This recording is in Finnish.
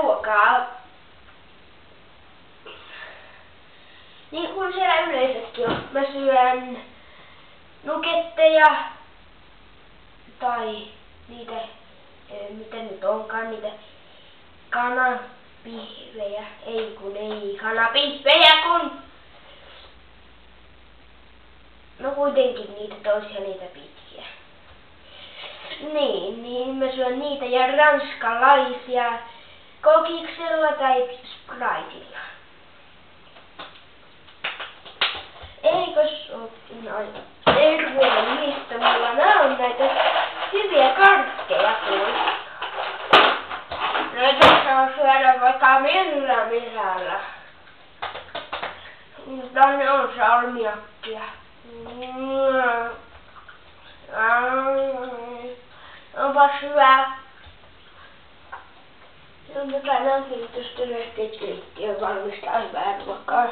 ruokaa. Niin kuin siellä yleensäkin on. Mä syön nuketteja tai niitä, mitä nyt onkaan, niitä kanapihvejä. Ei kanapihvejä kun... No kuitenkin niitä toisia niitä pitkiä. Niin mä syön niitä ja ranskalaisia kokiksella tai Spritella. Eikös oo noin terveellistä, mulla nää on näitä hyviä karkkeja kuule. Näitä saa syödä vaikka millä. Tänne on salmiakkia. Onpas hyvä. On jotain lämmitystä, että keittiö valmistaa hyvää ruokaa.